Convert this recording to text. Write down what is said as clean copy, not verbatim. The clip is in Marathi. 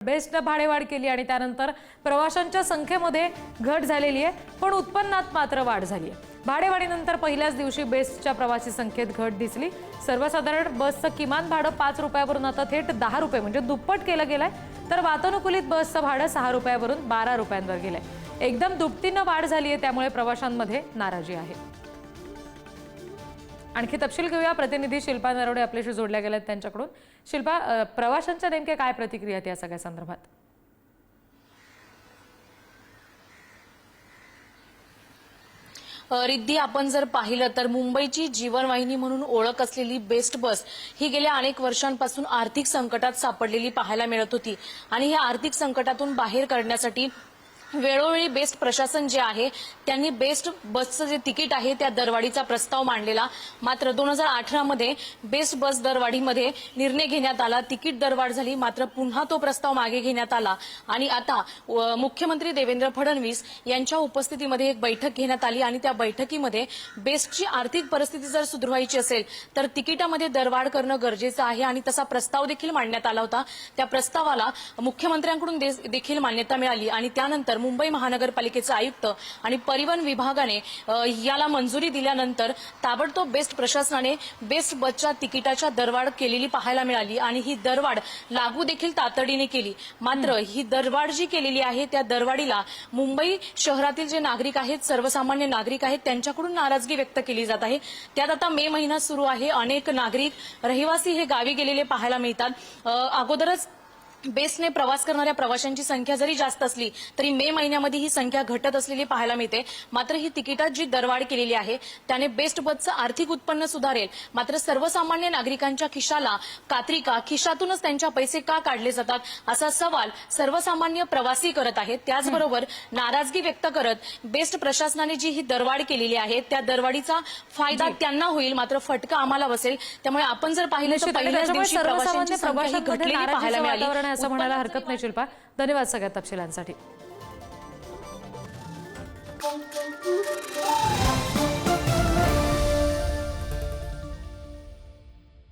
बेस्टने भाडेवाढ केली आणि त्यानंतर प्रवाशांच्या संख्येमध्ये घट झालेली आहे, पण उत्पन्नात मात्र वाढ झाली आहे। भाडेवाढीनंतर पहिल्याच दिवशी बेस्टच्या प्रवासी संख्येत घट दिसली। सर्वसाधारण बसचं किमान भाडं 5 रुपयावरून आता थेट 10 रुपये म्हणजे दुप्पट केलं गेलंय, तर वातानुकूलित बसचं भाडं 6 रुपयावरून 12 रुपयांवर गेलंय। एकदम दुपटीनं वाढ झाली आहे, त्यामुळे प्रवाशांमध्ये नाराजी आहे। आणखी तपशील घेऊया, प्रतिनिधी शिल्पा नरवडे आपल्याशी जोडल्या गेल्यात त्यांच्याकडून। शिल्पा, प्रवाशांच्या नेमके काय प्रतिक्रिया आहेत या सगळ्या संदर्भात? रिद्धी, आपण जर पाहिलं तर मुंबईची जीवनवाहिनी म्हणून ओळख असलेली बेस्ट बस ही गेल्या अनेक वर्षांपासून आर्थिक संकटात सापडलेली पाहायला मिळत होती आणि या आर्थिक संकटातून बाहेर काढण्यासाठी वेळोवेळी बेस्ट प्रशासन जे आहे त्यांनी बेस्ट बसचं जे तिकीट आहे त्या दरवाढीचा प्रस्ताव मांडलेला। मात्र 2018 मध्ये बेस्ट बस दरवाढीमध्ये निर्णय घेण्यात आला, तिकीट दरवाढ झाली, मात्र पुन्हा तो प्रस्ताव मागे घेण्यात आला आणि आता मुख्यमंत्री देवेंद्र फडणवीस यांच्या उपस्थितीमध्ये एक बैठक घेण्यात आली आणि त्या बैठकीमध्ये बेस्टची आर्थिक परिस्थिती जर सुधारायची असेल तर तिकिटामध्ये दरवाढ करणं गरजेचं आहे आणि तसा प्रस्ताव देखील मांडण्यात आला होता। त्या प्रस्तावाला मुख्यमंत्र्यांकडून देखील मान्यता मिळाली आणि त्यानंतर मुंबई महानगरपालिकेचे आयुक्त आणि परिवहन विभागाने याला मंजुरी दिल्यानंतर ताबडतोब बेस्ट प्रशासनाने बेस्ट बसच्या तिकिटाच्या दरवाढ केलेली पाहायला मिळाली आणि ही दरवाढ लागू देखील तातडीने केली। मात्र ही दरवाढ जी केलेली आहे त्या दरवाढीला मुंबई शहरातील जे नागरिक आहेत, सर्वसामान्य नागरिक आहेत, त्यांच्याकडून नाराजगी व्यक्त केली जात आहे। त्यात आता मे महिना सुरू आहे, अनेक नागरिक रहिवासी हे गावी गेलेले पाहायला मिळतात। अगोदरच बेस्टने प्रवास करणाऱ्या प्रवाशांची संख्या जरी जास्त असली तरी मे महिन्यामध्ये ही संख्या घटत असलेली पाहायला मिळते। मात्र ही तिकिटात जी दरवाढ केलेली आहे त्याने बेस्ट बसचं आर्थिक उत्पन्न सुधारेल, मात्र सर्वसामान्य नागरिकांच्या खिशाला कात्री का, खिशातूनच त्यांच्या पैसे का काढले जातात असा सवाल सर्वसामान्य प्रवासी करत आहेत। त्याचबरोबर नाराजगी व्यक्त करत बेस्ट प्रशासनाने जी ही दरवाढ केलेली आहे त्या दरवाढीचा फायदा त्यांना होईल, मात्र फटका आम्हाला बसेल। त्यामुळे आपण जर पाहिलं तर पहिल्याच दिवशी प्रवाशांची संख्या ही घटलेली पाहायला मिळाली असं म्हणायला हरकत नाही। शिल्पा, धन्यवाद सगळ्या तपशिलांसाठी।